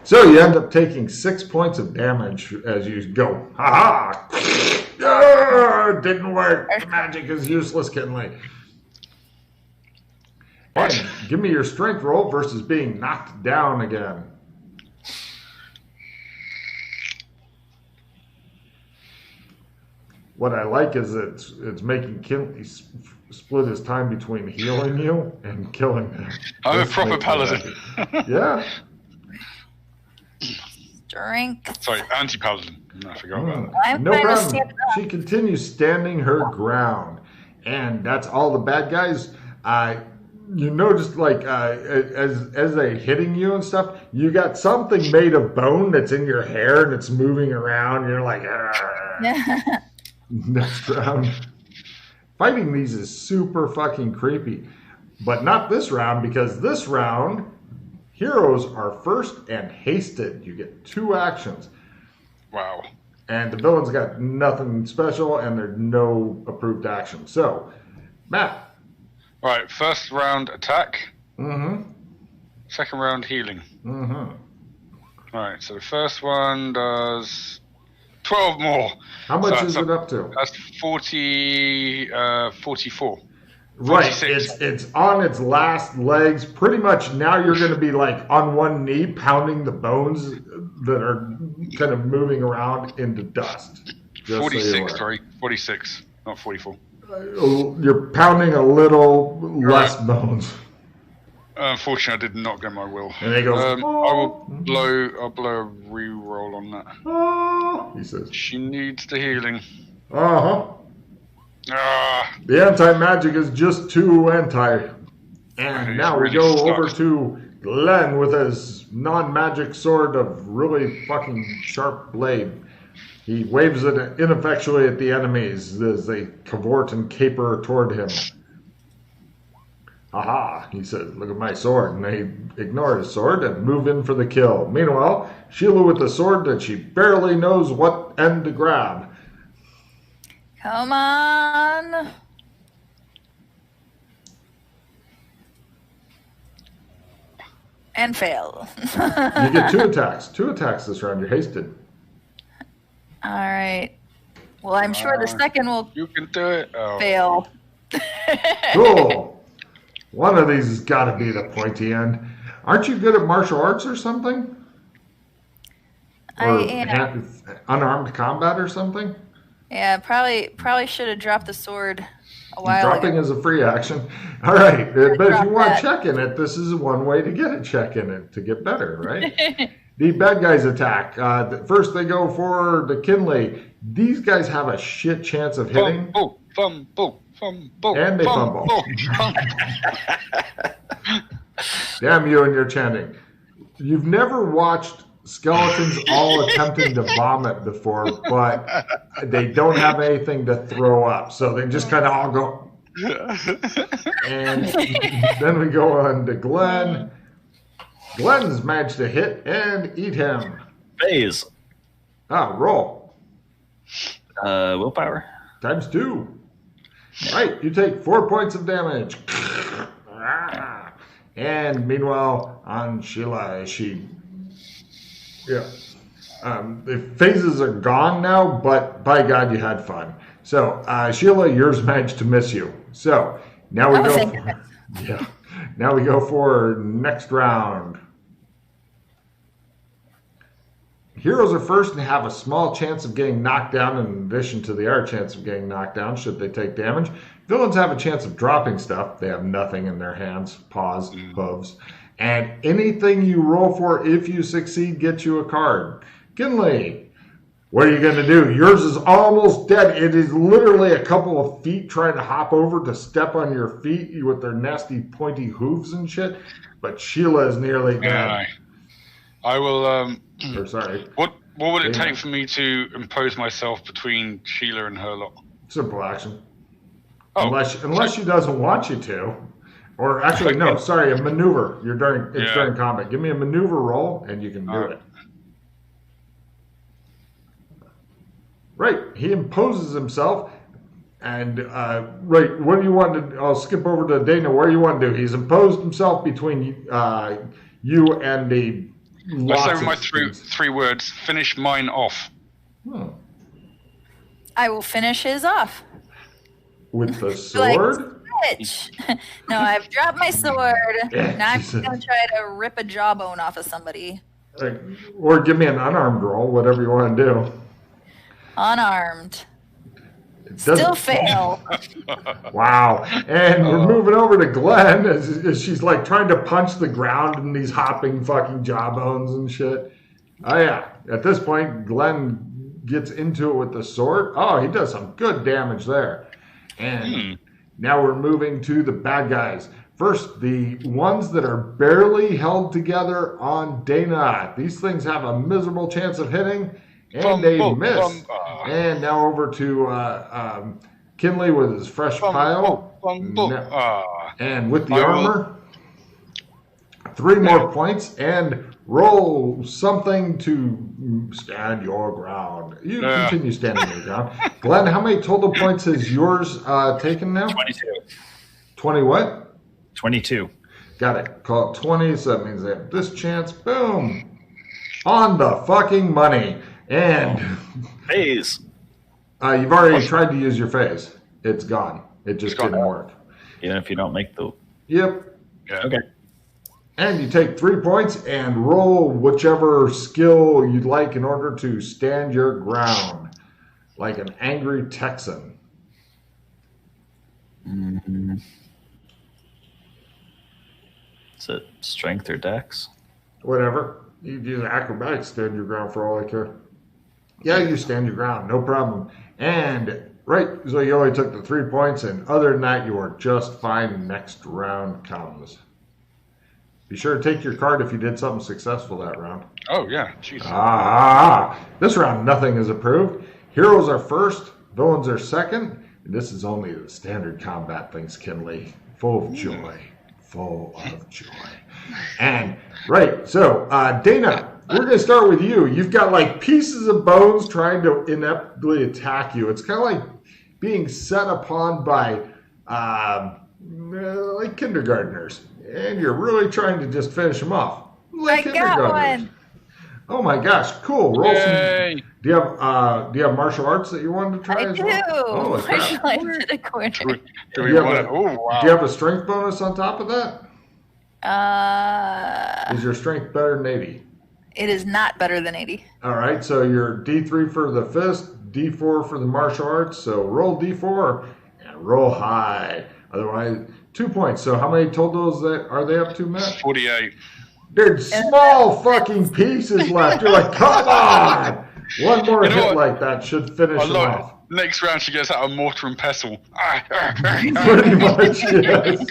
So you end up taking 6 points of damage as you go. Ha ha! Didn't work. The magic is useless, Kinley. And give me your strength roll versus being knocked down again. What I like is it's making Kinley split his time between healing you and killing him. I'm a proper paladin. Yeah. Strength. Sorry, anti-paladin. I forgot about that. I'm No trying to problem. stand up. She continues standing her ground, and that's all the bad guys. You notice, like, as they're hitting you and stuff, you got something made of bone that's in your hair and it's moving around. You're like, next round. Fighting these is super fucking creepy, but not this round, because this round, heroes are first and hasted. You get 2 actions. Wow. And the villains got nothing special, and there's no approved action. So, Matt. Right, first round attack. Mm-hmm. Second round healing. Mm-hmm. Right, so the first one does 12 more. How much is it up to? That's 44. Right, 46. it's on its last legs. Pretty much now you're going to be like on one knee, pounding the bones that are kind of moving around into dust. 46, sorry. 46, not 44. You're pounding a little less bones. Unfortunately, I did not get my will. And he goes, I'll blow a re-roll on that. He says. She needs the healing. Uh-huh. Ah. The anti-magic is just too anti. And now we go over to Glenn with his non-magic sword of really fucking sharp blade. He waves it ineffectually at the enemies as they cavort and caper toward him. Aha, he says, look at my sword. And they ignore his sword and move in for the kill. Meanwhile, Sheila with the sword that she barely knows what end to grab. Come on. And fail. You get 2 attacks. 2 attacks this round. You're hasted. All right. Well, I'm sure the second will You can do it. Oh. fail. Cool. One of these has got to be the pointy end. Aren't you good at martial arts or something? I am. Unarmed combat or something? Yeah, probably should have dropped the sword a while Dropping ago. is a free action. All right, but if drop you want that. to check in it, this is one way to get a check in it to get better, right? The bad guys attack. First, they go for the Kinley. These guys have a shit chance of hitting. Fumble. And they fumble. Damn you and your chanting. You've never watched skeletons all attempting to vomit before, but they don't have anything to throw up, so they just kind of all go. And then we go on to Glenn. Glenn's managed to hit and eat him. Phase. Roll. Willpower. Times 2. Right, you take 4 points of damage. And meanwhile, on Sheila, the phases are gone now, but by God, you had fun. So, Sheila, yours managed to miss you. So, now we go for, now we go for next round. Heroes are first and have a small chance of getting knocked down in addition to the other chance of getting knocked down should they take damage. Villains have a chance of dropping stuff. They have nothing in their hands, paws, hooves. And anything you roll for, if you succeed, gets you a card. Kinley, what are you going to do? Yours is almost dead. It is literally a couple of feet trying to hop over to step on your feet with their nasty pointy hooves and shit. But Sheila is nearly dead. I will... sorry. What would it take for me to impose myself between Sheila and her lot? Simple action. Oh, Unless she doesn't want you to. Or actually, no, sorry, a maneuver. During combat. Give me a maneuver roll, and you can do it. Right, he imposes himself, and what do you want to? I'll skip over to Dana. What do you want to do? He's imposed himself between you and the Let's say lots with my of three words, finish mine off. I will finish his off. With the Like, sword? bitch. No, I've dropped my sword. Yeah, Now I'm Jesus. going to try to rip a jawbone off of somebody. Or give me an unarmed roll, whatever you want to do. Unarmed. It Still doesn't- fail. Wow. And we're moving over to Glenn as she's like trying to punch the ground in these hopping fucking jawbones and shit. Oh, yeah. At this point, Glenn gets into it with the sword. Oh, he does some good damage there. And now we're moving to the bad guys. First, the ones that are barely held together on Dana. These things have a miserable chance of hitting, and they miss. And now over to Kinley with his fresh pile. And with the armor, 3 more points, and roll something to stand your ground. You continue standing your ground. Glenn, how many total points has yours taken now? 22. 20 what? 22. Got it. Call it 20, so that means they have this chance. Boom. On the fucking money. And Phase. you've already tried to use your phase. It's gone. It just didn't work. Even if you don't make the... Yep. Okay. And you take 3 points and roll whichever skill you'd like in order to stand your ground. Like an angry Texan. Mm-hmm. Is it strength or dex? Whatever. You use acrobatics, stand your ground for all I care. Yeah, you stand your ground, no problem. And, right, so you only took the 3 points, and other than that, you are just fine. Next round comes. Be sure to take your card if you did something successful that round. Oh, yeah. Jesus. This round, nothing is approved. Heroes are first, villains are second. And this is only the standard combat things, Kinley. Full of joy. Full of joy. And, right, so, Dana, we're going to start with you. You've got, like, pieces of bones trying to ineptly attack you. It's kind of like being set upon by, like, kindergartners. And you're really trying to just finish them off. Like I got one. Oh my gosh, cool. Roll Yay. some. Do you have martial arts that you wanted to try I as do. well? Oh, is that- Martial arts in a corner. Do we you have want a- it? Oh, wow. Do you have a strength bonus on top of that? Is your strength better than 80? It is not better than 80. All right, so you're D3 for the fist, D4 for the martial arts. So roll D4 and roll high. Otherwise, 2 points. So how many totals are they up to, Matt? 48. There's small fucking pieces left. You're like, come on! One more You know hit what? like that should finish I him love off. it. Next round, she gets out a mortar and pestle. Pretty much, yes.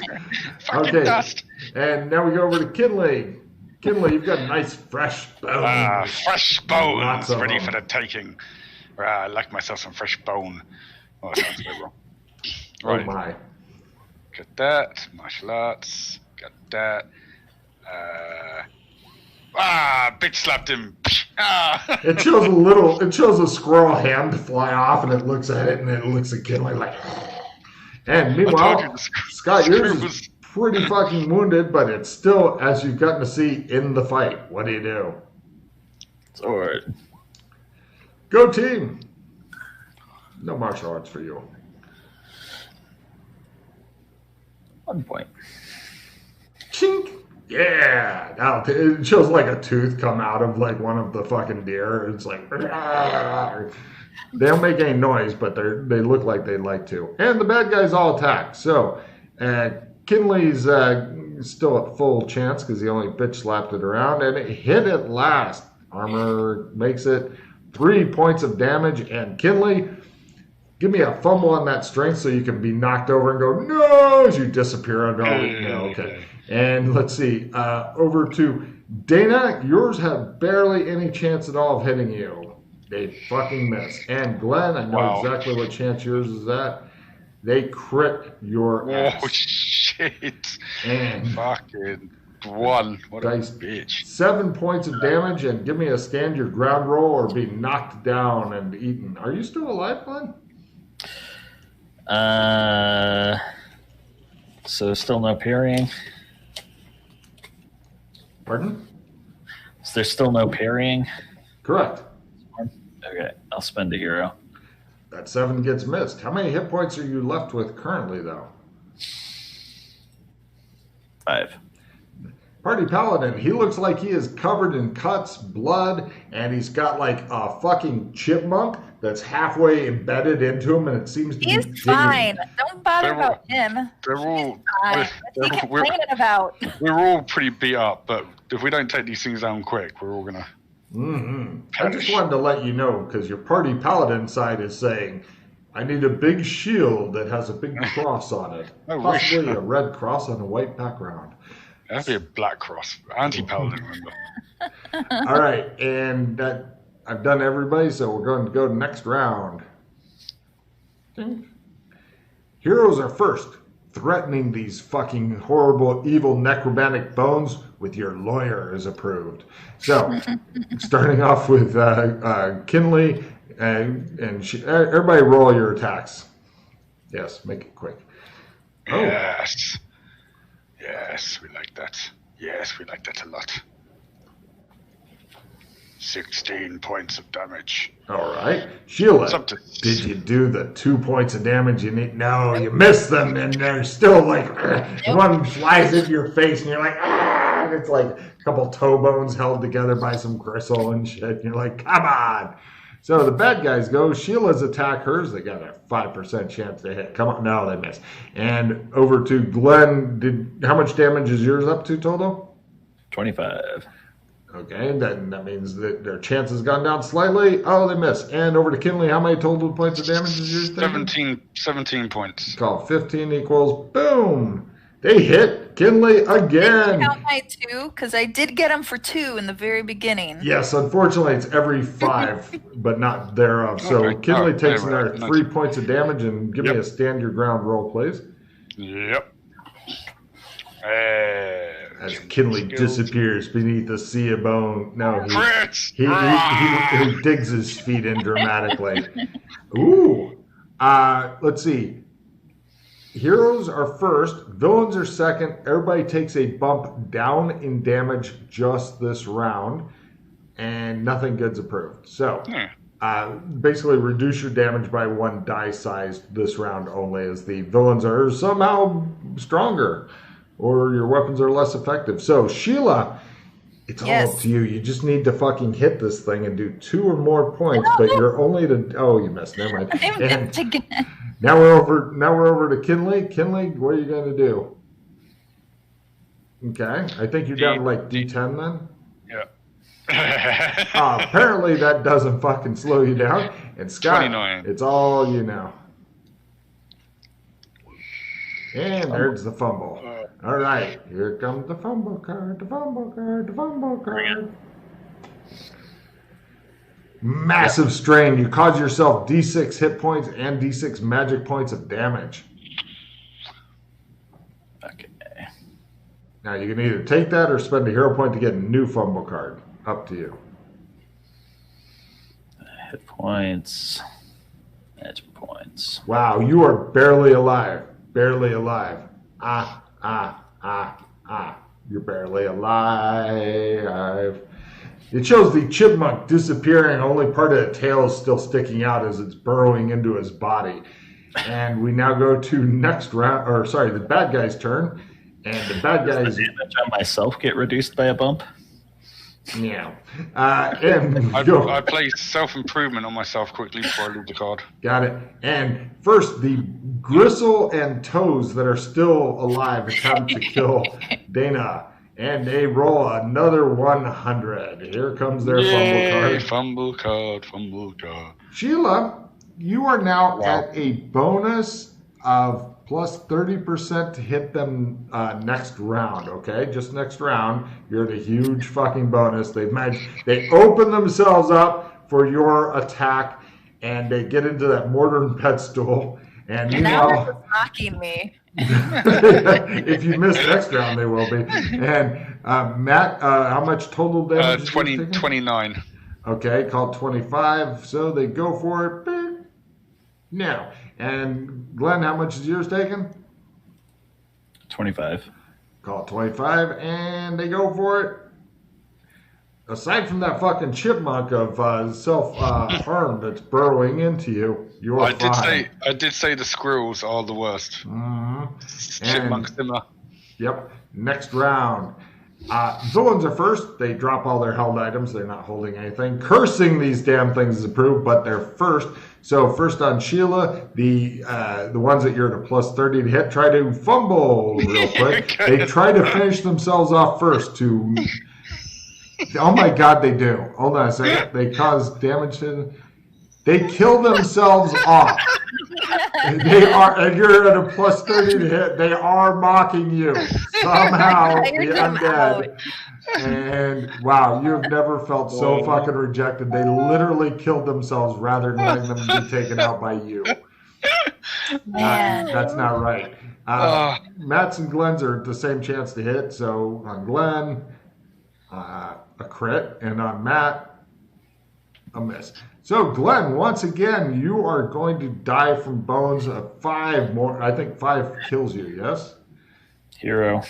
Fucking Okay. dust. And now we go over to Kinley. Kinley, you've got nice fresh bones. Fresh Lots bones of ready them. for the taking. I like myself some fresh bone. Oh, that sounds a bit wrong. Oh Right. my. Got that. Martial arts. Got that. Bitch slapped him. It shows a squirrel hand fly off, and it looks at it, and it looks at Kinley like. And I told meanwhile, you the Scott, yours screw is pretty fucking wounded, but it's still, as you've gotten to see, in the fight. What do you do? Sword. Go team! No martial arts for you. 1 point. Chink! Yeah! Now it shows like a tooth come out of like one of the fucking deer. It's like. They don't make any noise, but they look like they'd like to. And the bad guys all attack. So, Kinley's still at full chance because he only bitch slapped it around, and it hit at last. Armor makes it 3 points of damage, and Kinley, give me a fumble on that strength so you can be knocked over and go, no, as you disappear under all the. No, okay. And let's see, over to Dana. Yours have barely any chance at all of hitting you. They fucking miss. And Glenn, I know exactly what chance yours is at. They crit your ass. Oh, shit. And Fucking one. What a dice, bitch. 7 points of damage, and give me a stand your ground roll or be knocked down and eaten. Are you still alive, Glenn? So still no parrying. Pardon? there's still no parrying? Correct. Okay, I'll spend a hero. That 7 gets missed. How many hit points are you left with currently, though? 5. Party Paladin, he looks like he is covered in cuts, blood, and he's got like a fucking chipmunk that's halfway embedded into him, and it seems to be He's digging. fine. Don't bother They're all- about him. They're all Fine. What's he we're- complaining about? we're all pretty beat up, but if we don't take these things down quick, we're all gonna. I just wanted to let you know, because your Party Paladin side is saying, I need a big shield that has a big cross on it. I wish. Possibly a red cross on a white background. That'd be a black cross, anti-paladin. Remember? All right, and I've done everybody, so we're going to go to next round. Ding. Heroes are first, threatening these fucking horrible, evil necromantic bones with your lawyer is approved. So, starting off with Kinley, and everybody roll your attacks. Yes, make it quick. Oh. Yes. Yes, we like that. Yes, we like that a lot. 16 points of damage. All right. Sheila, It's up to- did you do the 2 points of damage you need? No, you missed them, and they're still like, one flies into your face, and you're like, ah! And it's like a couple toe bones held together by some gristle and shit. And you're like, come on. So the bad guys go. Sheila's attack hers. They got a 5% chance to hit. Come on. No, they missed. And over to Glenn. How much damage is yours up to total? 25. Okay, then that means that their chance has gone down slightly. Oh, they missed. And over to Kinley, how many total points of damage is yours taking? 17 points. Call 15 equals boom. They hit Kinley again. Count my 2, because I did get him for 2 in the very beginning. Yes, unfortunately, it's every 5, but not thereof. So Okay. Kinley Oh, takes anyway, another nice. 3 points of damage, and give me a stand your ground roll, please. Yep. As Kinley Skills. disappears beneath a sea of bone. No, Crits! he digs his feet in dramatically. Ooh. Let's see. Heroes are first, villains are second. Everybody takes a bump down in damage just this round, and nothing good's approved. So, basically reduce your damage by 1 die size this round only, as the villains are somehow stronger, or your weapons are less effective. So, Sheila, it's all up to you. You just need to fucking hit this thing and do 2 or more points, but you're only to... Oh, you missed. Never mind. I missed again. Now we're over to Kinley. Kinley, what are you going to do? Okay, I think you're down to like D10 then. Yeah. Apparently that doesn't fucking slow you down. And Scott, 29. it's all you know. And there's the fumble. All right, here comes the fumble card. The fumble card. The fumble card. Massive strain. You cause yourself D6 hit points and D6 magic points of damage. Okay. Now you can either take that or spend a hero point to get a new fumble card. Up to you. Hit points. Magic points. Wow, you are barely alive. Barely alive. You're barely alive. It shows the chipmunk disappearing. Only part of the tail is still sticking out as it's burrowing into his body. And we now go to the bad guy's turn. And the bad guy's... Does the damage on myself get reduced by a bump? Yeah. And I play self-improvement on myself quickly before I leave the card. got it. And first, the gristle and toes that are still alive attempt to kill Dana. And they roll another 100. Here comes their fumble card. Fumble card. Sheila, you are now at a bonus of plus 30% to hit them next round, okay? Just next round. You're the huge fucking bonus. They open themselves up for your attack, and they get into that mortar and pedestal. And Now meanwhile, they're mocking me. if you miss next round, they will be. And Matt, how much total damage? 29. Okay, called 25. So they go for it. Bing. Now, and Glenn, how much is yours taken? 25. Call 25, and they go for it. aside from that fucking chipmunk of self-harm that's burrowing into you, you're fine. I did say the squirrels are the worst. Chipmunk And, similar. yep, next round. Villains are first. They drop all their held items. They're not holding anything. Cursing these damn things is approved, but they're first. So first on Sheila, the ones that you're at a plus 30 to hit try to fumble real quick. Okay. They try to finish themselves off first to... Oh my god, they do. Hold on a second. They cause damage to... They kill themselves off. They are, and you're at a plus 30 to hit. They are mocking you somehow. The undead. And wow, you've never felt so fucking rejected. They literally killed themselves rather than letting them be taken out by you. Man. That's not right. Matt's and Glenn's are the same chance to hit. So on Glenn, a crit, and on Matt, a miss. So, Glenn, once again, you are going to die from bones of 5 more. I think 5 kills you, yes? Hero.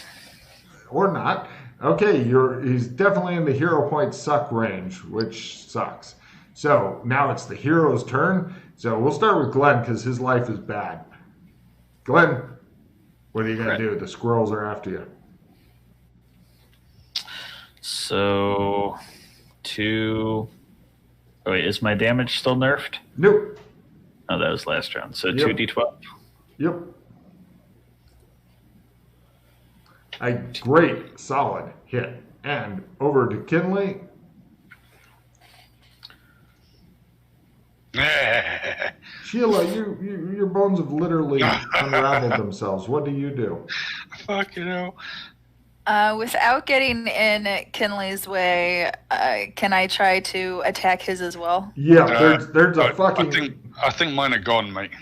Or not. Okay, he's definitely in the hero point suck range, which sucks. So, now it's the hero's turn. So, we'll start with Glenn because his life is bad. Glenn, what are you going to do? The squirrels are after you. So, 2... Oh, wait, is my damage still nerfed? Nope. Oh, that was last round. So Yep. 2d12. Yep. A great, solid hit. And over to Kinley. Sheila, your bones have literally unraveled themselves. What do you do? Fucking hell. Without getting in Kinley's way, can I try to attack his as well? Yeah, there's a fucking... I think mine are gone, mate.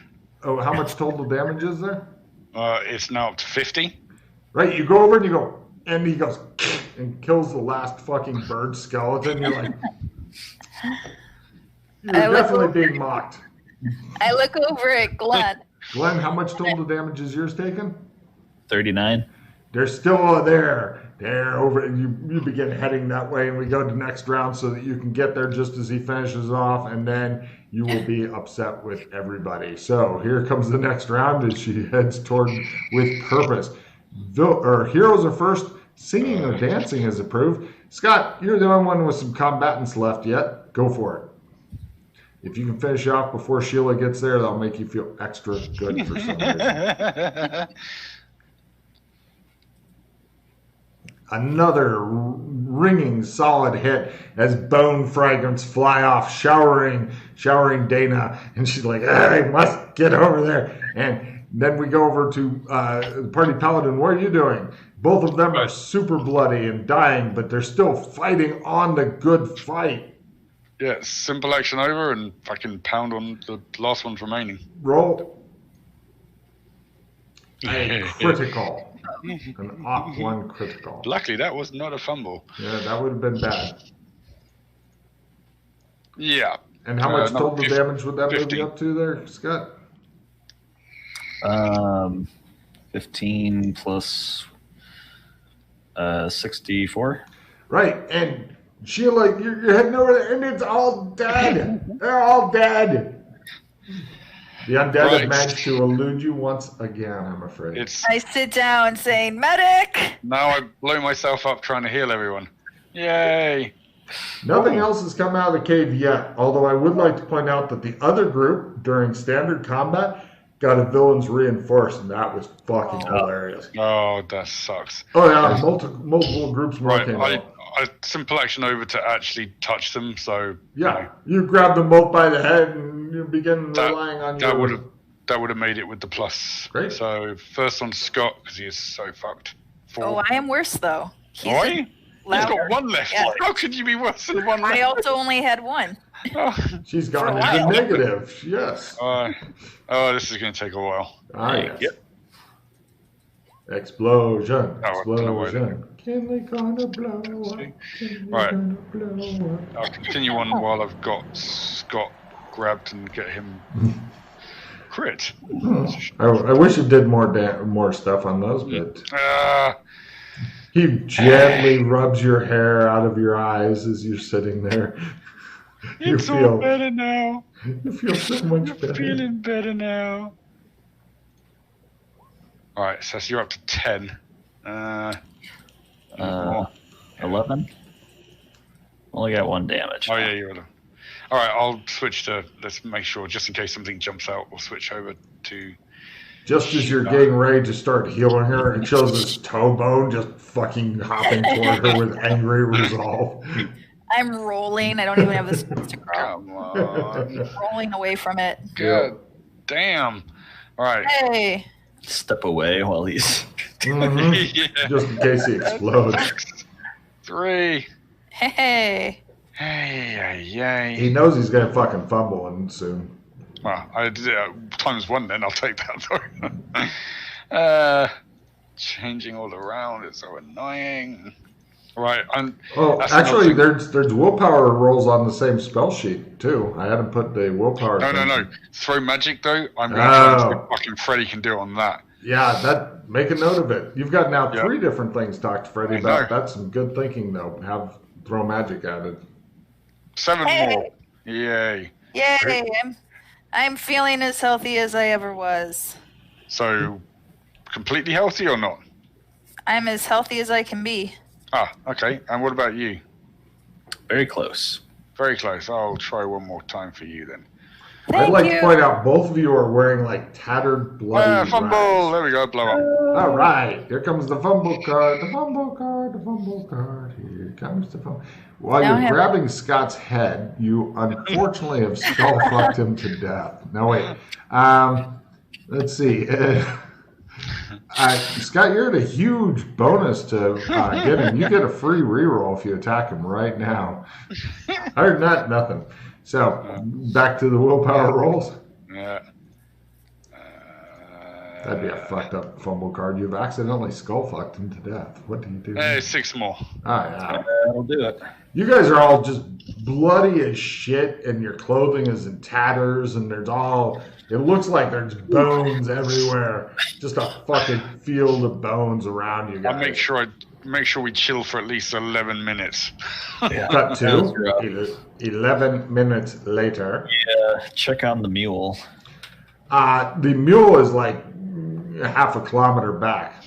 Oh, how much total damage is there? It's now up to 50. Right, you go over and you go, and he goes, and kills the last fucking bird skeleton. You're like... You're definitely being mocked. I look over at Glenn. Glenn, how much total damage is yours taken? 39. They're still there. They're over. You begin heading that way, and we go to next round so that you can get there just as he finishes off, and then you will be upset with everybody. So here comes the next round as she heads toward with purpose. Heroes are first. Singing or dancing is approved. Scott, you're the only one with some combatants left yet. Go for it. If you can finish off before Sheila gets there, that'll make you feel extra good for some reason. Another ringing solid hit as bone fragments fly off, showering Dana, and she's like, I must get over there. And then we go over to the party paladin. What are you doing? Both of them are super bloody and dying, but they're still fighting on the good fight. Yeah, simple action over and fucking pound on the last ones remaining. Roll a critical. An op 1 critical. Luckily, that was not a fumble. Yeah, that would have been bad. Yeah. And how much no, total damage would that move you up to there, Scott? 15 plus 64. Right, and Sheila, you're heading over there, and it's all dead. They're all dead. The undead have managed to elude you once again, I'm afraid. I sit down saying, medic! Now I blow myself up trying to heal everyone. Yay! Nothing else has come out of the cave yet, although I would like to point out that the other group, during standard combat, got a villain's reinforced, and that was fucking hilarious. Oh, that sucks. Oh, yeah, multiple groups more Right, came out. I simple action over to actually touch them, so... Yeah, you grab them both by the head, and you begin relying on your... That would have made it with the plus. Great. So, first on Scott, because he is so fucked. 4. Oh, I am worse, though. Are you? He's got 1 left. Yeah. How could you be worse than 1 left? I also only had 1. She's gone For a into while. negative, yes. This is going to take a while. Yes. Yep. Explosion. I don't know where Explosion. Kinley gonna blow up. Kinley Right. gonna blow up. I'll continue on while I've got Scott grabbed and get him crit. I wish it did more stuff on those, but He gently rubs your hair out of your eyes as you're sitting there. It's all better now. You feel so much better. Feeling better now. All right, so you're up to 10. 11. Only got 1 damage. Oh yeah, you're. All right, I'll switch to. Let's make sure, just in case something jumps out, we'll switch over to. Just as you're getting ready to start healing her, it shows this toe bone just fucking hopping toward her with angry resolve. I'm rolling. I don't even have the space to crawl. Come on. Rolling away from it. God damn. All right. Hey. Step away while he's. Yeah. Just in case he explodes. 3. Hey. Hey. He knows he's going to fucking fumble and soon. Well, I did times 1 then. I'll take that though. Changing all around is so annoying. Right. Actually, there's willpower rolls on the same spell sheet too. I hadn't put the willpower. No. Throw magic though. I'm going to try and see if fucking Freddy can do it on that. Yeah, make a note of it. You've got now 3 different things to talk to Freddy about. That's some good thinking though. Have throw magic added. 7 more. Yay. I'm feeling as healthy as I ever was. So, completely healthy or not? I'm as healthy as I can be. Ah, okay. And what about you? Very close. Very close. I'll try one more time for you then. I'd like to point out both of you are wearing like tattered, bloody fumble! rags. There we go, blow up. All right, here comes the fumble card. The fumble card. Here comes the fumble. While you're grabbing Scott's head, you unfortunately have skull fucked him to death. No, wait. Let's see. Scott, you're at a huge bonus to get him. You get a free reroll if you attack him right now. Other than that, nothing. So, back to the willpower rolls. Yeah. That'd be a fucked up fumble card. You've accidentally skull fucked him to death. What do you do? 6 more. That'll do it. You guys are all just bloody as shit, and your clothing is in tatters, and it looks like there's bones everywhere. Just a fucking field of bones around you guys. I'll make sure we chill for at least 11 minutes. Cut to 11 minutes later. Yeah, check on the mule. The mule is like half a kilometer back.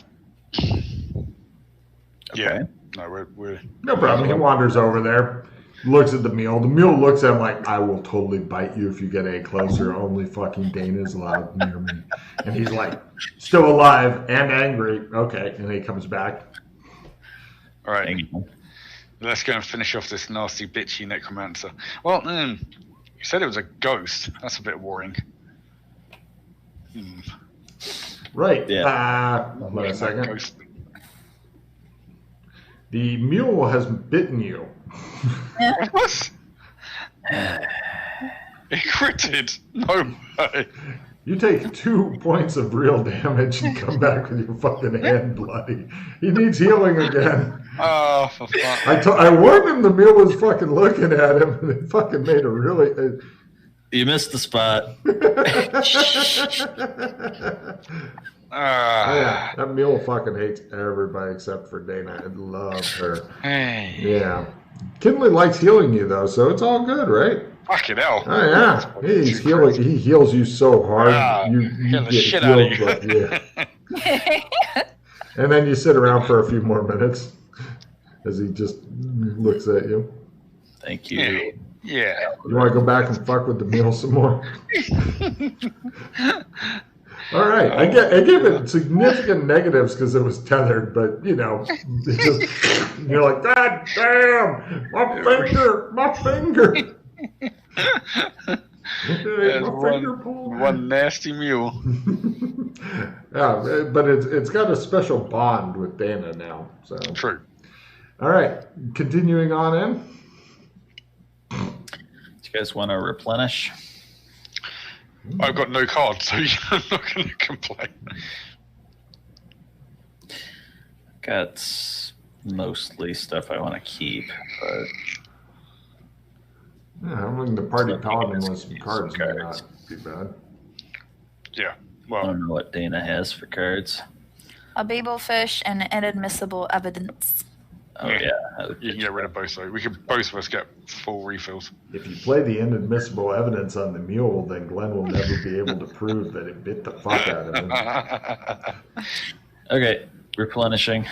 Yeah. No, we're no problem. He wanders over there, looks at the mule. The mule looks at him like, I will totally bite you if you get any closer. Only fucking Dana's allowed near me. And he's like, still alive and angry. Okay. And then he comes back. All right. Let's go and finish off this nasty, bitchy necromancer. Well, you said it was a ghost. That's a bit worrying. Right. Yeah. Wait a second. Ghost. The mule has bitten you. What? It critted. No way. You take 2 points of real damage and come back with your fucking hand bloody. He needs healing again. Oh, for fuck. I warned him the mule was fucking looking at him, and it fucking made a really... You missed the spot. Yeah, that mule fucking hates everybody except for Dana. I love her. Hey. Yeah. Kinley likes healing you, though, so it's all good, right? Fucking hell. Oh, yeah. He's healing. He heals you so hard. You get the shit healed, out of you. Yeah. And then you sit around for a few more minutes as he just looks at you. Thank you. Yeah. You want to go back and fuck with the meal some more? All right. I gave it significant negatives because it was tethered, but, you're like, God damn, my finger. One nasty mule. Yeah, but it's got a special bond with Dana now. So true. All right, continuing on in. Do you guys want to replenish? I've got no cards, so I'm not going to complain. Got mostly stuff I want to keep, but yeah, having the party paladin with some cards may not be bad. Yeah, I don't know what Dana has for cards. A babelfish and inadmissible evidence. Oh yeah. You can get rid of both. So we can both of us get full refills. If you play the inadmissible evidence on the mule, then Glenn will never be able to prove that it bit the fuck out of him. Okay, replenishing.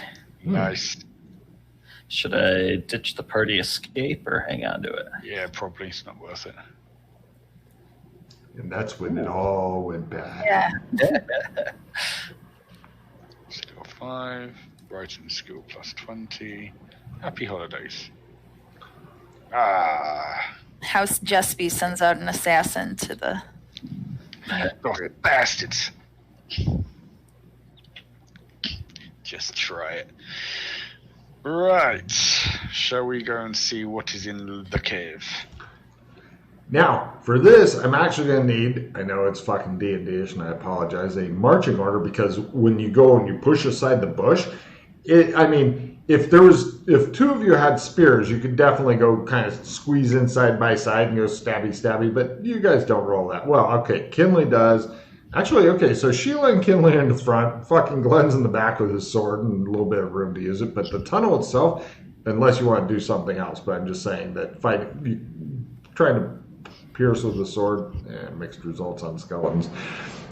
Nice. Should I ditch the party escape or hang on to it? Yeah, probably. It's not worth it. And that's when it all went bad. Yeah. Skill 5. Writing skill plus 20. Happy holidays. House Jespy sends out an assassin to the... Oh, bastards. Just try it. Right. Shall we go and see what is in the cave? Now, for this, I'm actually going to need, I know it's fucking D&D-ish and I apologize, a marching order, because when you go and you push aside the bush, if two of you had spears, you could definitely go kind of squeeze in side by side and go stabby stabby, but you guys don't roll that well. Okay, Kinley does. Actually, okay, so Sheila and Kinley in the front, fucking Glenn's in the back with his sword and a little bit of room to use it, but the tunnel itself, unless you want to do something else, but I'm just saying that trying to pierce with the sword, mixed results on skeletons.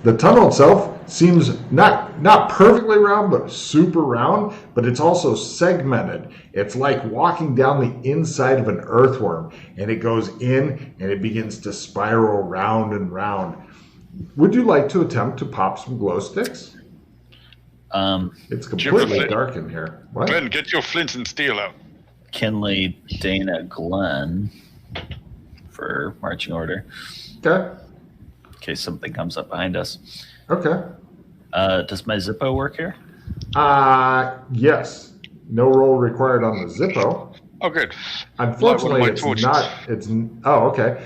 The tunnel itself seems not perfectly round, but super round, but it's also segmented. It's like walking down the inside of an earthworm, and it goes in and it begins to spiral round and round. Would you like to attempt to pop some glow sticks? It's completely dark in here. What? Glenn, get your flint and steel out. Kinley, Dana, Glenn for marching order. Okay. In case something comes up behind us. Okay. Does my Zippo work here? Yes. No roll required on the Zippo. Oh, good. Unfortunately, Light it's torches. not. Oh, okay.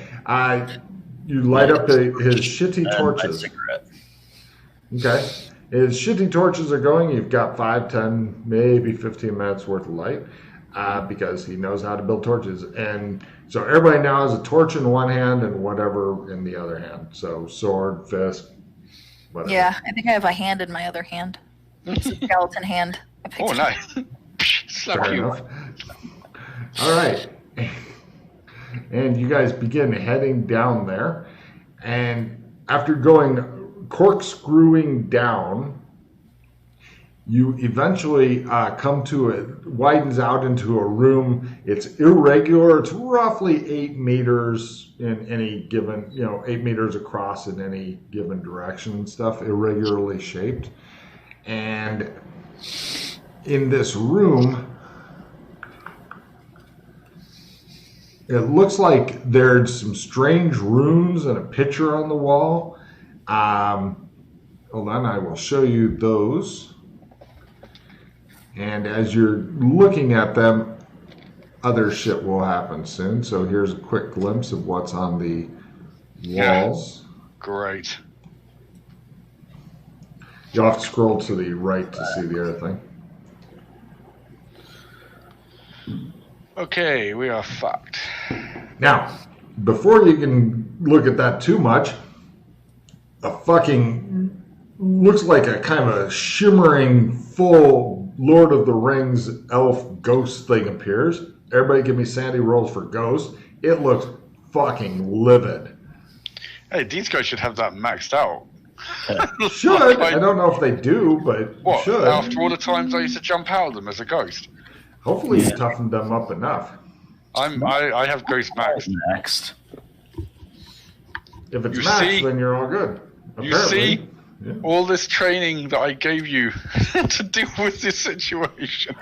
You light up his shitty And torches. my cigarette. Okay. His shitty torches are going. You've got 5, 10, maybe 15 minutes worth of light because he knows how to build torches. And so everybody now has a torch in one hand and whatever in the other hand. So sword, fist, whatever. Yeah, I think I have a hand in my other hand. It's a skeleton hand. I picked Oh, it. nice. Slap Fair you. enough. All right. And you guys begin heading down there. And after going corkscrewing down, you eventually come to it, widens out into a room. It's irregular. It's roughly 8 meters in any given, 8 meters across in any given direction and stuff, irregularly shaped. And in this room, it looks like there's some strange runes and a picture on the wall. Hold on, I will show you those. And as you're looking at them, other shit will happen soon. So here's a quick glimpse of what's on the walls. Great. You'll have to scroll to the right to see the other thing. Okay, we are fucked. Now, before you can look at that too much, a fucking looks like a kind of a shimmering full Lord of the Rings elf ghost thing appears. Everybody give me sandy rolls for ghost. It looks fucking livid. Hey, these guys should have that maxed out. Should. I don't know if they do, but What? should. After all the times I used to jump out of them as a ghost. Hopefully you toughened them up enough. I have ghost maxed. Next. If it's You maxed, see? then you're all good. You see? Yeah. All this training that I gave you to deal with this situation.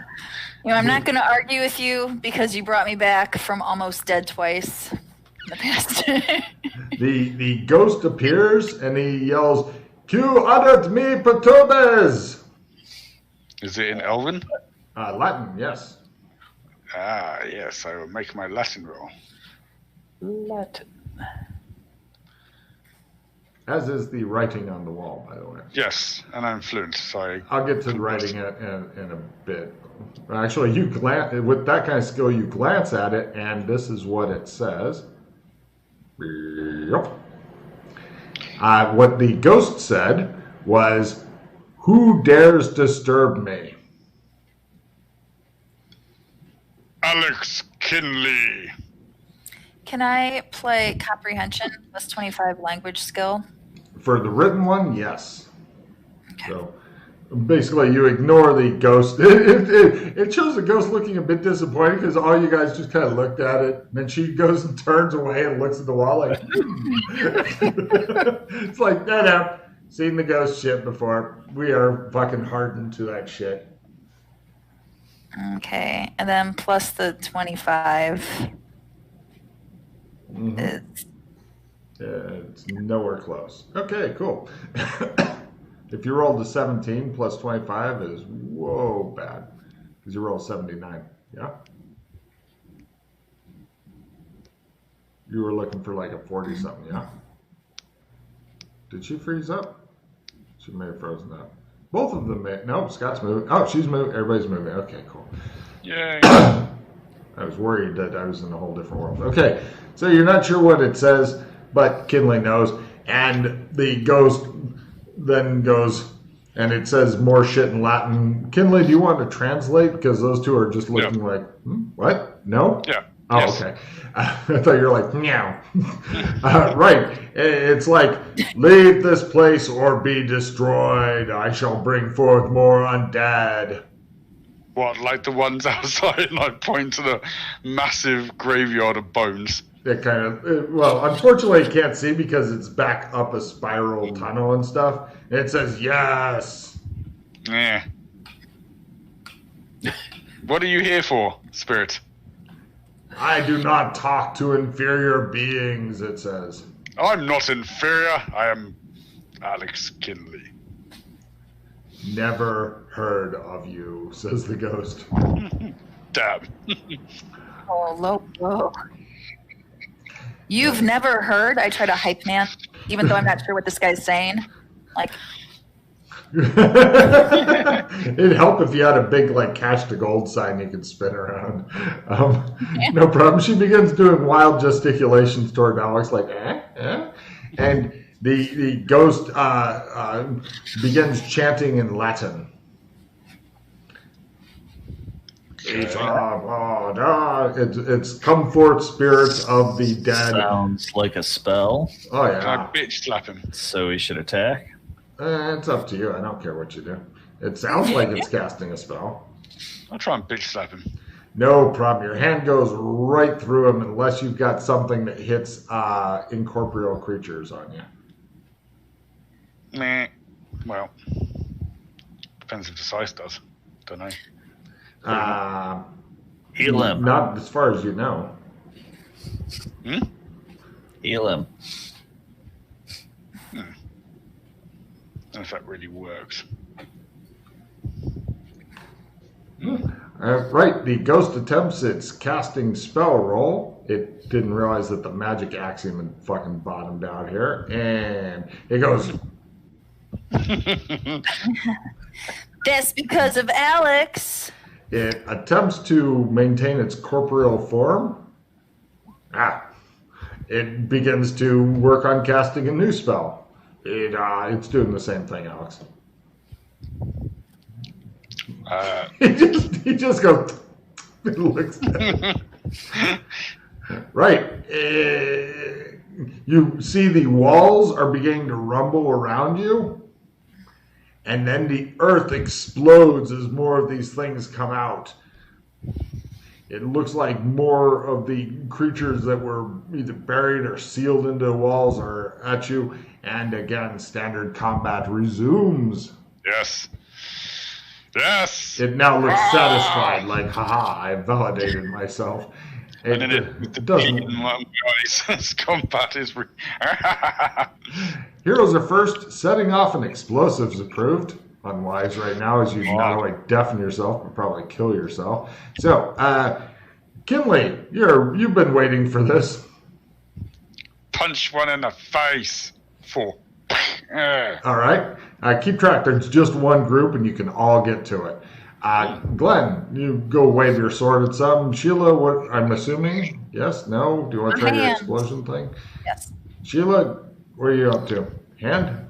I'm not going to argue with you because you brought me back from almost dead twice in the past. The ghost appears and he yells, "Q adet me perturbes!" Is it in Elven? Latin, yes. Ah, yes, I will make my Latin roll. Latin. As is the writing on the wall, by the way. Yes, and I'm fluent, so I'll get to writing it in a bit. Actually, you glance with that kind of skill. You glance at it, and this is what it says. Yep. What the ghost said was, Who dares disturb me? Alex Kinley. Can I play comprehension plus 25 language skill? For the written one, yes. So basically, you ignore the ghost. It shows the ghost looking a bit disappointed because all you guys just kind of looked at it. And then she goes and turns away and looks at the wall like, It's like, no. Seen the ghost shit before. We are fucking hardened to that shit. Okay, and then plus the 25. It's nowhere close. Okay, cool. If you rolled a 17 plus 25 is whoa bad. Because you rolled 79. Yeah? You were looking for like a 40 something, yeah? Did she freeze up? She may have frozen up. Both of them may. No, Scott's moving. Oh, she's moving. Everybody's moving. Okay, cool. Yay. I was worried that I was in a whole different world. Okay, so you're not sure what it says, but Kinley knows. And the ghost then goes, and it says more shit in Latin. Kinley, do you want to translate? Because those two are just looking like, what? No? Yeah. Oh, yes. Okay. I thought you were like, meow. Right. It's like, leave this place or be destroyed. I shall bring forth more undead. What, like the ones outside, and I point to the massive graveyard of bones? It kind of, well, unfortunately, you can't see because it's back up a spiral tunnel and stuff. And it says, yes. Yeah. What are you here for, Spirit? I do not talk to inferior beings, it says. I'm not inferior. I am Alex Kinley. Never heard of you, says the ghost. Damn. Oh, low blow. You've never heard? I try to hype man, even though I'm not sure what this guy's saying. Like, It'd help if you had a big like cash to gold sign you could spin around. No problem. She begins doing wild gesticulations toward Alex, like and the ghost begins chanting in Latin. It's come forth, spirits of the dead. Sounds like a spell. Oh Can I yeah. bitch slap him? So we should attack. It's up to you. I don't care what you do. It sounds like it's casting a spell. I'll try and bitch slap him. No problem. Your hand goes right through him unless you've got something that hits incorporeal creatures on you. Meh. Well, depends if the size does. Don't know. Heal him. Not as far as you know. Heal him. I don't know if that really works. Right. The ghost attempts its casting spell roll. It didn't realize that the magic axiom had fucking bottomed out here. And it goes... that's because of Alex. It attempts to maintain its corporeal form. It begins to work on casting a new spell. It's doing the same thing, Alex. He just goes. It looks. Right. You see the walls are beginning to rumble around you, and then the earth explodes as more of these things come out. It looks like more of the creatures that were either buried or sealed into walls are at you. And again, standard combat resumes. Yes. Yes. It now looks satisfied, like, haha, I validated myself. And then it doesn't. Eyes. Combat is. Heroes are first. Setting off and explosives approved. Unwise right now as you not only deafen yourself, but probably kill yourself. So, Kinley, you've been waiting for this. Punch one in the face. 4. All right. Keep track. There's just one group, and you can all get to it. Glenn, you go wave your sword at some. Sheila, what? I'm assuming? Yes? No? Do you want to try your explosion thing? Yes. Sheila, what are you up to? Hand?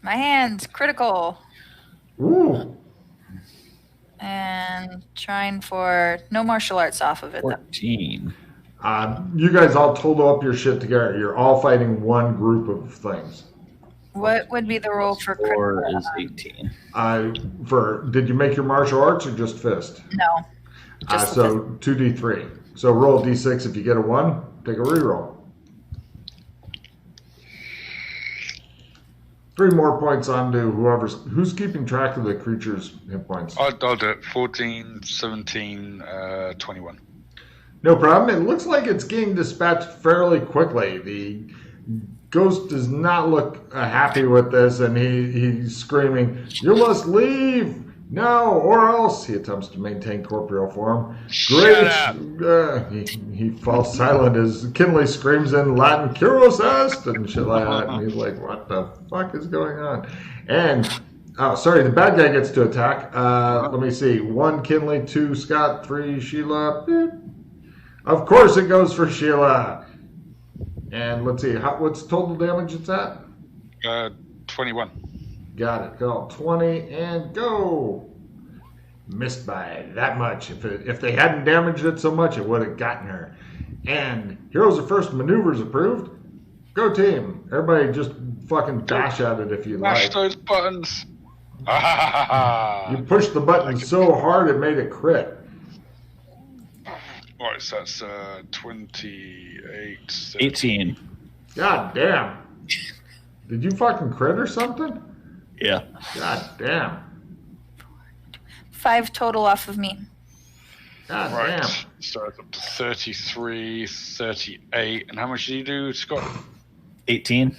My hand's critical. Ooh. And trying for no martial arts off of it, though. 14. You guys all total up your shit together. You're all fighting one group of things. What would be the roll for 4 critical? is 18. Did you make your martial arts or just fist? No. Just the So 2d3. So roll d6. If you get a 1, take a reroll. 3 more points on to who's keeping track of the creature's hit points. I'll do it. 14, 17, 21. No problem. It looks like it's getting dispatched fairly quickly. The ghost does not look happy with this, and he's screaming, "You must leave! No, or else!" He attempts to maintain corporeal form. Shut Great! He falls silent as Kinley screams in Latin, "Curos est!" and shit like that. And he's like, "What the fuck is going on?" And, the bad guy gets to attack. Let me see. 1 Kinley, 2 Scott, 3 Sheila. Beep. Of course it goes for Sheila. And let's see, what's total damage it's at? 21. Got it. Go. 20 and go. Missed by that much. If they hadn't damaged it so much, it would have gotten her. And Heroes of First maneuvers approved. Go team. Everybody just fucking bash at it if you Mash like. those buttons. You pushed the button so hard it made it crit. Right, so that's 28. 18. God damn. Did you fucking crit or something? Yeah. God damn. 5 total off of me. God Right, damn. so it's up to 33, 38. And how much did you do, Scott? 18.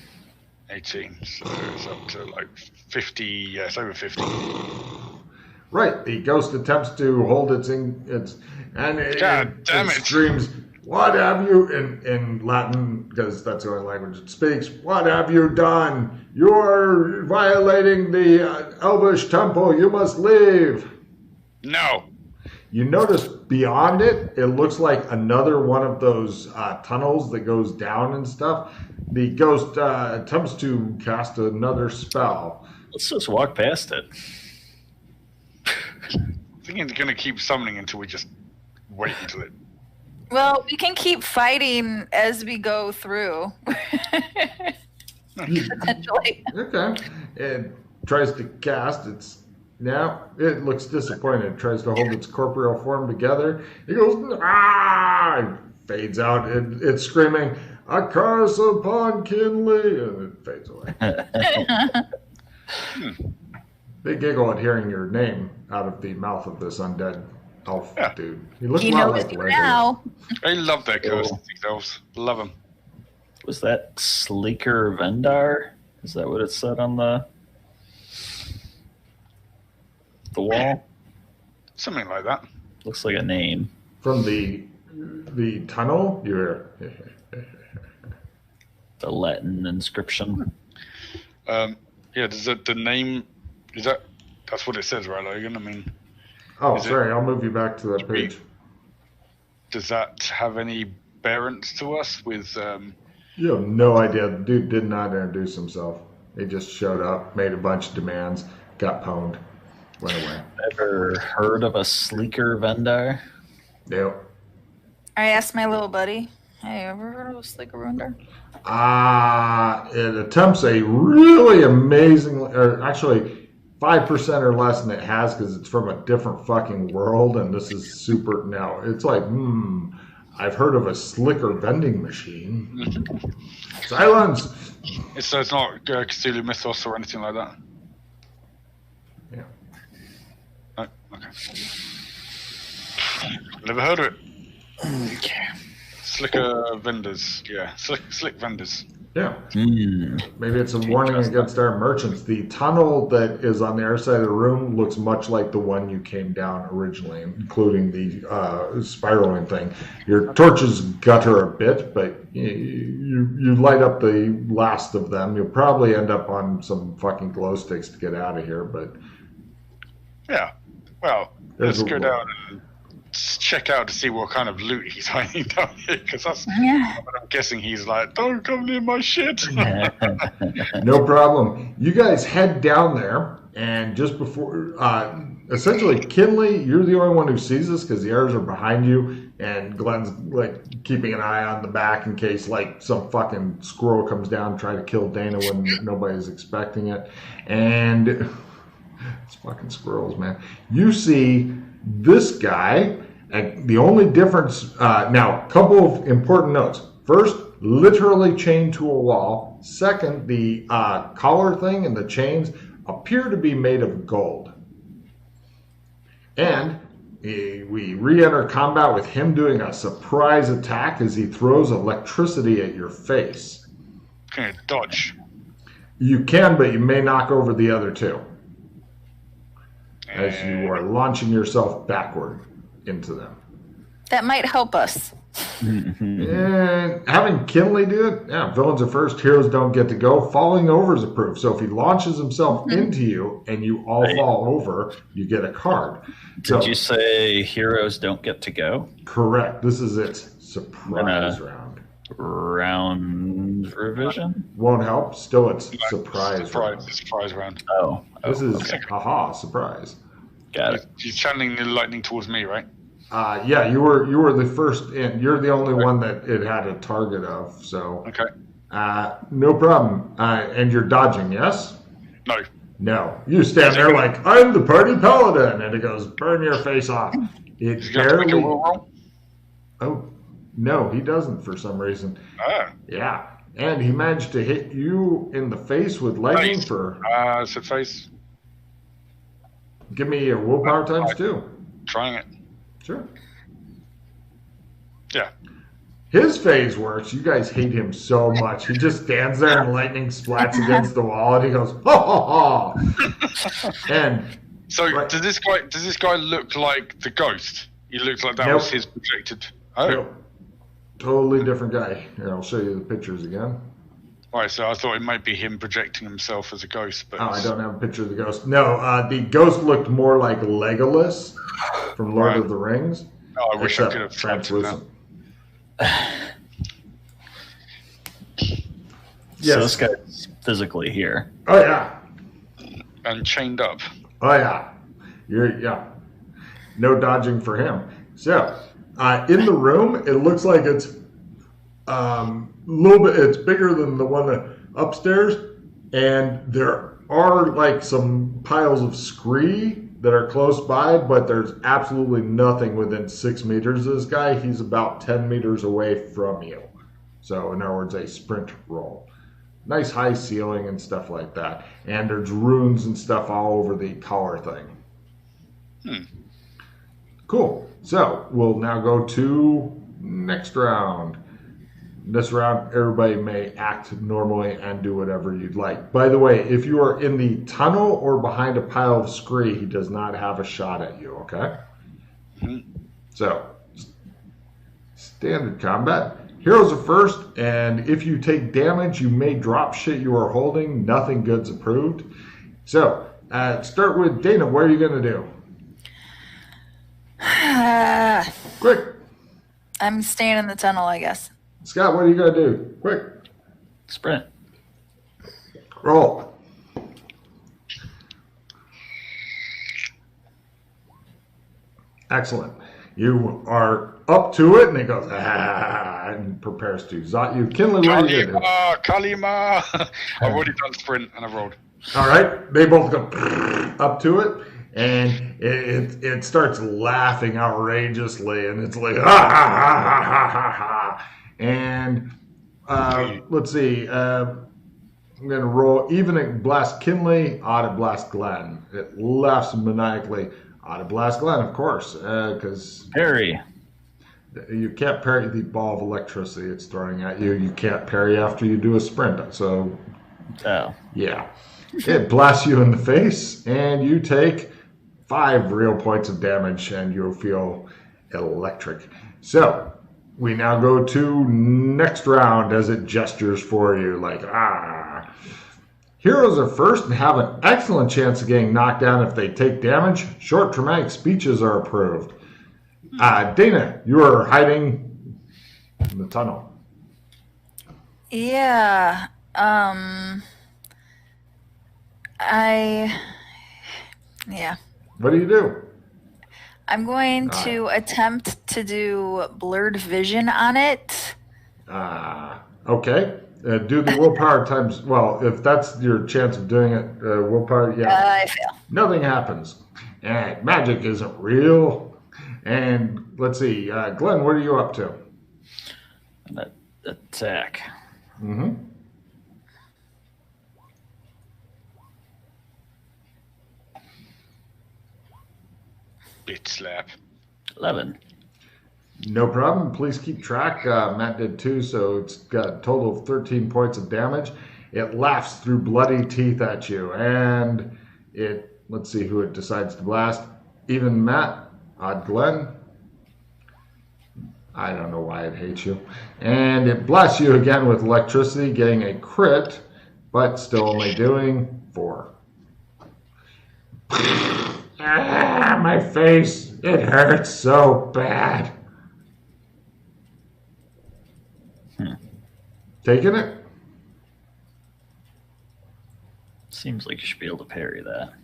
18. So it's up to like 50. Yeah, it's over 50. Right, the ghost attempts to hold its and God damn it. Screams, "What have you," in Latin, because that's the only language it speaks. "What have you done? You're violating the Elvish temple. You must leave." No. You notice beyond it, it looks like another one of those tunnels that goes down and stuff. The ghost attempts to cast another spell. Let's just walk past it. I think it's going to keep summoning until we just wait until it. Well, we can keep fighting as we go through. Potentially. Okay. It tries to cast its. Now it looks disappointed. It tries to hold its corporeal form together. It goes, "Ah!" It fades out. It's screaming, "A curse upon Kinley!" And it fades away. They giggle at hearing your name out of the mouth of this undead elf dude. He looks He a lot knows like you Legolas. now. I love their Cool. curses, these elves. Love them. Was that Sleeker Vendar? Is that what it said on the wall? Something like that. Looks like a name. From the tunnel, you hear. The Latin inscription. Yeah, does that the name? That's what it says, right, Logan? I mean, Oh, Is it- sorry. I'll move you back to that page. does that have any bearance to us with? You have no idea. The dude did not introduce himself. He just showed up, made a bunch of demands, got pwned, went away. Ever heard of a Sleeker Vendar? Yep. I asked my little buddy, "Hey, ever heard of a Sleeker Wonder?" It attempts a really amazing, or actually 5% or less than it has because it's from a different fucking world, and this is super. Now it's like, I've heard of a slicker vending machine. Silence. So it's not Cthulhu mythos or anything like that. Yeah. No? Okay. Never heard of it. Okay. Slicker vendors. Yeah, slick vendors. Yeah. Hmm. Maybe it's a warning against our merchants. The tunnel that is on the other side of the room looks much like the one you came down originally, including the spiraling thing. Your torches gutter a bit, but you light up the last of them. You'll probably end up on some fucking glow sticks to get out of here, but Yeah. Well, There's let's a go wall. down and check out to see what kind of loot he's hiding down here, because that's Yeah. what I'm guessing. He's like, don't come near my shit. No problem. You guys head down there, and just before, essentially, Kinley, you're the only one who sees this because the others are behind you, and Glenn's like keeping an eye on the back in case like some fucking squirrel comes down and try to kill Dana when nobody's expecting it. And it's fucking squirrels, man. You see this guy, and the only difference, now, a couple of important notes. First, literally chained to a wall. Second, the collar thing and the chains appear to be made of gold. And we re-enter combat with him doing a surprise attack as he throws electricity at your face. Can you dodge? You can, but you may knock over the other two as you are launching yourself backward into them. That might help us. And having Kinley do it, yeah, villains are first, heroes don't get to go. Falling over is approved. So if he launches himself into you and you all fall over, you get a card. Did you say heroes don't get to go? Correct. This is its surprise round. Round revision? Won't help. Still, it's surprise round. Surprise round. Oh. This is, haha, surprise. Got it. You're channeling the lightning towards me, right? Yeah, you were the first in. You're the only one that it had a target of. So, Okay. no problem. And you're dodging, yes? No. No. You stand there like, I'm the party paladin. And it goes, burn your face off. It He's going to make a barely... roll. Oh, no, he doesn't for some reason. Ah. Yeah. And he managed to hit you in the face with lightning Face. for... It's a face. Give me your willpower times 2. Trying it. Sure. Yeah. His phase works. You guys hate him so much. He just stands there and lightning splats against the wall, and he goes, ha ha ha. And so right. does this guy look like the ghost? He looks like that Nope. was his projected. Oh. Nope. Totally different guy. Here, I'll show you the pictures again. Right, so I thought it might be him projecting himself as a ghost, but Oh, I don't have a picture of the ghost. No, the ghost looked more like Legolas from Lord of the Rings. Oh, I wish I except could have found translucent. So Yes. this guy's physically here. Oh yeah. and chained up. Oh yeah. Yeah. No dodging for him. So in the room, it looks like it's little bit. It's bigger than the one upstairs, and there are like some piles of scree that are close by, but there's absolutely nothing within 6 meters of this guy. He's about 10 meters away from you. So in other words, a sprint roll. Nice high ceiling and stuff like that. And there's runes and stuff all over the collar thing. Cool. So we'll now go to next round. This round, everybody may act normally and do whatever you'd like. By the way, if you are in the tunnel or behind a pile of scree, he does not have a shot at you, okay? So, standard combat. Heroes are first, and if you take damage, you may drop shit you are holding. Nothing good's approved. So, start with Dana. What are you going to do? Quick. I'm staying in the tunnel, I guess. Scott, what are you going to do? Quick. Sprint. Roll. Excellent. You are up to it, and it goes, and prepares to zot you. Kinley, what are you going to do? Kalima! I've already done sprint and I've rolled. All right. They both go up to it, and it starts laughing outrageously, and it's like, ha, ha, ha, ha, ha, ha, ha. And let's see. I'm going to roll even at Blast Kinley, odd at Blast Glenn. It laughs maniacally. Odd at Blast Glenn, of course, because Parry. you can't parry the ball of electricity it's throwing at you. You can't parry after you do a sprint. So, Oh. yeah. It blasts you in the face, and you take 5 real points of damage, and you'll feel electric. So, we now go to next round as it gestures for you, like, Heroes are first and have an excellent chance of getting knocked down if they take damage. Short traumatic speeches are approved. Dana, you are hiding in the tunnel. Yeah. Yeah. What do you do? I'm going to attempt to do blurred vision on it. Okay. Do the willpower times. Well, if that's your chance of doing it, willpower, yeah. I fail. Nothing happens. And magic isn't real. And let's see. Glenn, what are you up to? Attack. Mm-hmm. Bitch slap. 11. No problem. Please keep track. Matt did too, so it's got a total of 13 points of damage. It laughs through bloody teeth at you, and let's see who it decides to blast. Even Matt, odd Glenn. I don't know why it hates you. And it blasts you again with electricity, getting a crit, but still only doing 4. My face. It hurts so bad. Taking it? Seems like you should be able to parry that.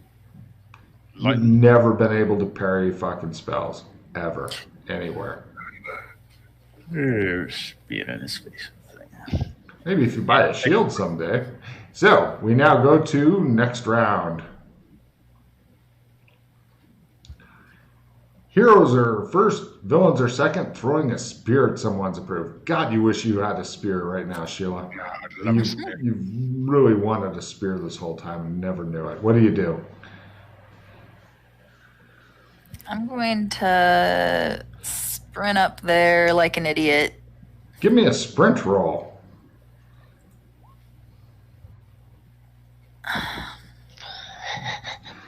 You've never been able to parry fucking spells. Ever. Anywhere. Spit in his face. Maybe if you buy a shield someday. So, we now go to next round. Heroes are first, villains are second, throwing a spear at someone's approved. God, you wish you had a spear right now, Sheila. You really wanted a spear this whole time and never knew it. What do you do? I'm going to sprint up there like an idiot. Give me a sprint roll.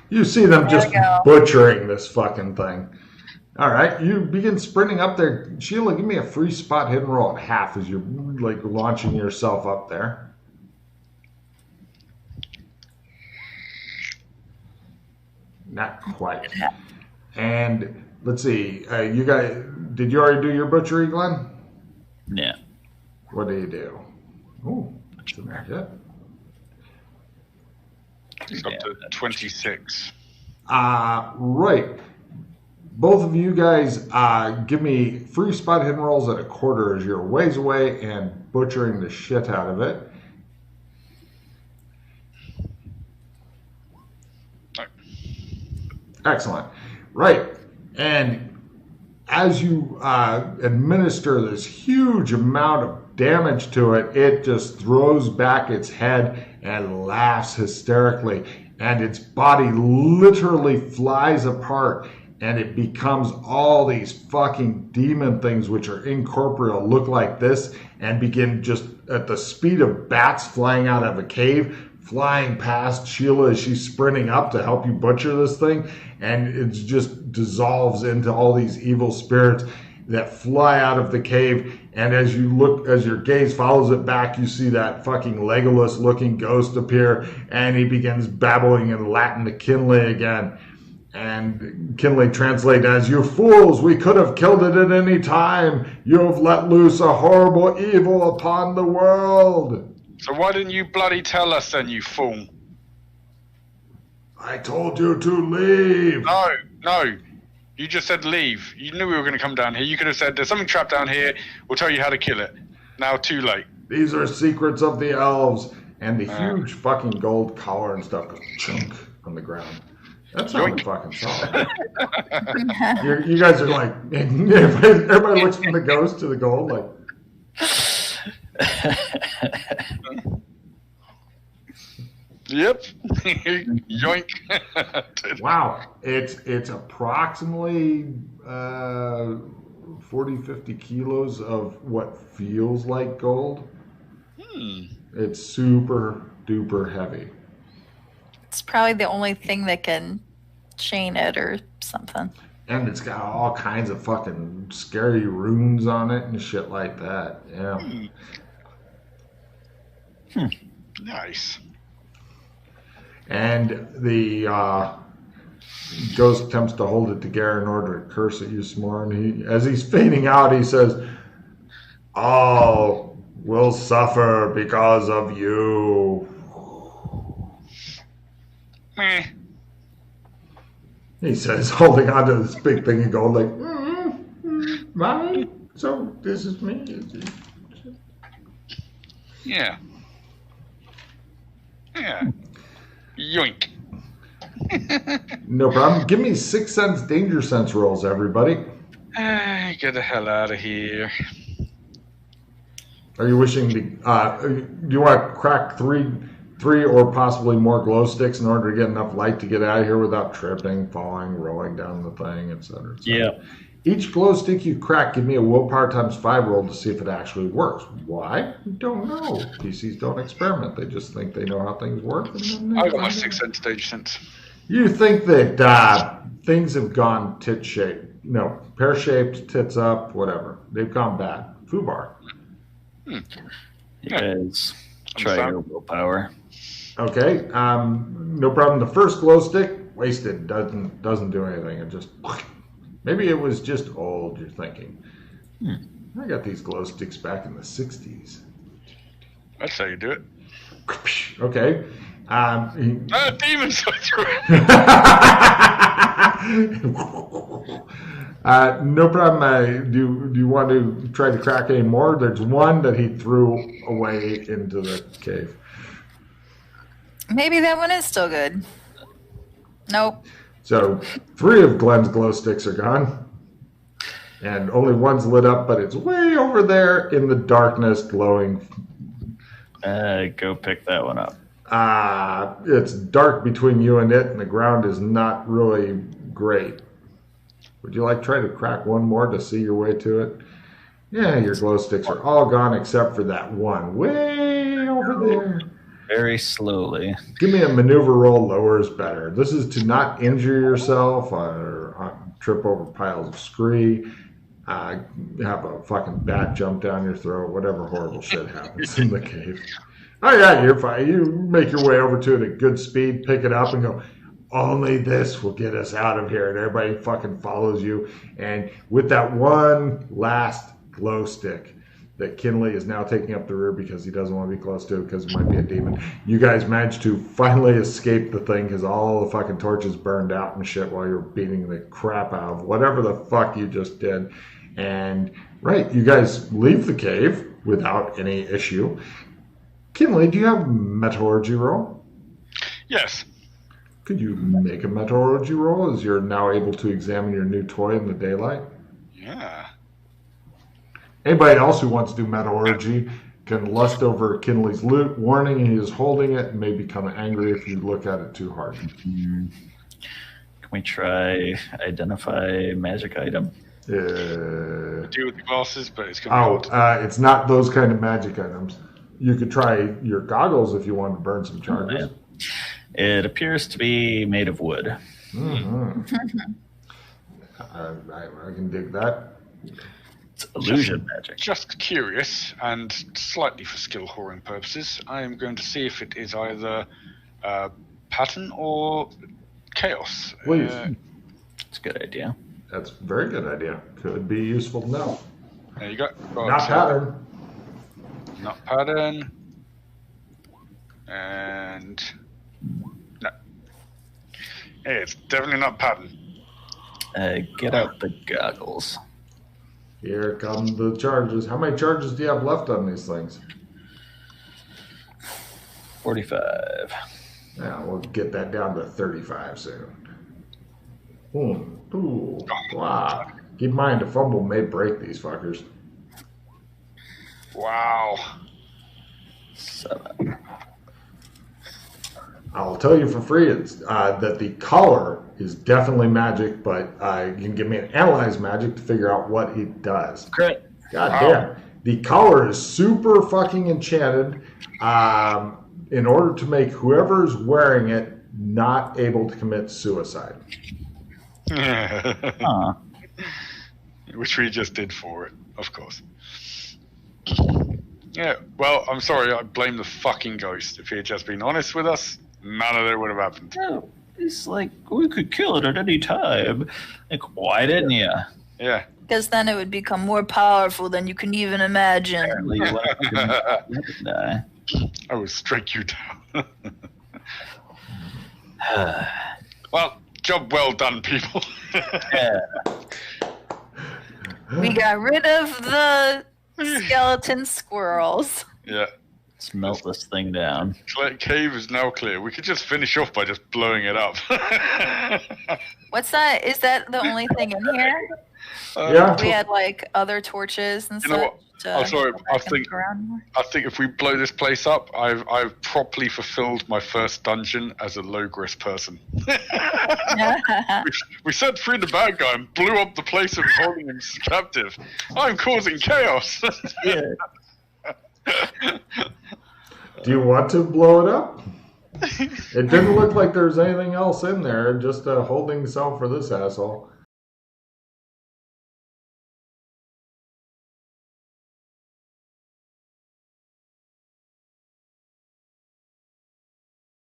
You see them just butchering this fucking thing. All right, you begin sprinting up there. Sheila, give me a free spot hidden roll at half as you're like launching yourself up there. Not quite. And let's see, you guys, did you already do your butchery, Glenn? Yeah. What do you do? Oh, that's a hit. It's up to 26. Right. Both of you guys give me free spot hidden rolls at a quarter as you're ways away and butchering the shit out of it. Right. Excellent. Right. And as you administer this huge amount of damage to it, it just throws back its head and laughs hysterically. And its body literally flies apart. And it becomes all these fucking demon things which are incorporeal, look like this, and begin just at the speed of bats flying out of a cave, flying past Sheila as she's sprinting up to help you butcher this thing. And it just dissolves into all these evil spirits that fly out of the cave. And as you look, as your gaze follows it back, you see that fucking Legolas looking ghost appear, and he begins babbling in Latin to Kinley again. And Kinley translate as, "You fools, we could have killed it at any time. You have let loose a horrible evil upon the world." So why didn't you bloody tell us then, you fool? I told you to leave. No. You just said leave. You knew we were going to come down here. You could have said, there's something trapped down here. We'll tell you how to kill it. Now, too late. These are secrets of the elves. And the huge fucking gold collar and stuff goes chunk on the ground. That's not fucking solid. You guys are like, everybody looks from the ghost to the gold, like. Yep. Yoink. Wow. It's approximately 40, 50 kilos of what feels like gold. It's super duper heavy. It's probably the only thing that can chain it or something. And it's got all kinds of fucking scary runes on it and shit like that. Yeah. Nice. And the Ghost attempts to hold it together in order to curse at you some more. And as he's fading out, he says, "All will suffer because of you." Meh. He says, holding onto this big thing of gold, like, Mommy? So this is me? Yeah. Yeah. Yoink. No problem. Give me 6 sense danger sense rolls, everybody. Get the hell out of here. Are you wishing to, do you want to crack three or possibly more glow sticks in order to get enough light to get out of here without tripping, falling, rolling down the thing, etc.? Yeah. Each glow stick you crack, give me a willpower times 5 roll to see if it actually works. Why? Don't know. PCs don't experiment. They just think they know how things work. And then I got my 6 sense stage sense. You think that things have gone tit-shaped. No, pear-shaped, tits up, whatever. They've gone bad. Foobar. You guys try your willpower. Okay, no problem. The first glow stick, wasted. Doesn't do anything. It just... Maybe it was just old, you're thinking. I got these glow sticks back in the 60s. That's how you do it. Okay. Demons are through it. No problem. Do you want to try to crack any more? There's one that he threw away into the cave. Maybe that one is still good. Nope. So 3 of Glenn's glow sticks are gone. And only one's lit up, but it's way over there in the darkness glowing. Go pick that one up. It's dark between you and it, and the ground is not really great. Would you like to try to crack one more to see your way to it? Yeah, your glow sticks are all gone except for that one way over there. Very slowly. Give me a maneuver roll, lower is better. This is to not injure yourself or trip over piles of scree, have a fucking bat jump down your throat, whatever horrible shit happens in the cave. Oh yeah, you're fine. You make your way over to it at good speed, pick it up and go, only this will get us out of here. And everybody fucking follows you. And with that one last glow stick that Kinley is now taking up the rear because he doesn't want to be close to it because it might be a demon, you guys managed to finally escape the thing because all the fucking torches burned out and shit while you're beating the crap out of whatever the fuck you just did. And right, you guys leave the cave without any issue. Kinley, do you have metallurgy roll? Yes. Could you make a metallurgy roll as you're now able to examine your new toy in the daylight? Yeah. Anybody else who wants to do metallurgy can lust over Kinley's loot. Warning, he is holding it and may become angry if you look at it too hard. Can we try identify magic item? Do with the glasses, but it's going to be it's not those kind of magic items. You could try your goggles if you want to burn some charges. Oh, yeah. It appears to be made of wood. Mm-hmm. I can dig that. It's illusion magic. Just curious, and slightly for skill whoring purposes, I am going to see if it is either pattern or chaos. Please. It's a good idea. That's a very good idea. Could be useful to know. There you go. Not pattern. Not pattern. And no. It's definitely not pattern. Get out the goggles. Here come the charges. How many charges do you have left on these things? 45. Yeah, we'll get that down to 35 soon. Boom. Ooh. Wow. Keep in mind, a fumble may break these fuckers. Wow. 7. I'll tell you for free it's, that the collar is definitely magic, but you can give me an analyze magic to figure out what it does. Great. God damn. The collar is super fucking enchanted in order to make whoever's wearing it not able to commit suicide. Which we just did for it, of course. Yeah, well, I'm sorry, I blame the fucking ghost. If he had just been honest with us, none of that would have happened. No, It's like, we could kill it at any time. Like, why didn't you? Yeah. Because then it would become more powerful than you can even imagine. Apparently, you let it die. I will strike you down. Well, job well done, people. Yeah. We got rid of the skeleton squirrels. Yeah. Let's melt this thing down. Cave is now clear. We could just finish off by just blowing it up. What's that? Is that the only thing in here? Yeah. We had like other torches and You know stuff. what? I'm sorry. I think Around more. if we blow this place up, I've properly fulfilled my first dungeon as a Logris person. We set free the bad guy and blew up the place and holding him captive. I'm causing chaos. Yeah. Do you want to blow it up? It didn't look like there's anything else in there, just a holding cell for this asshole.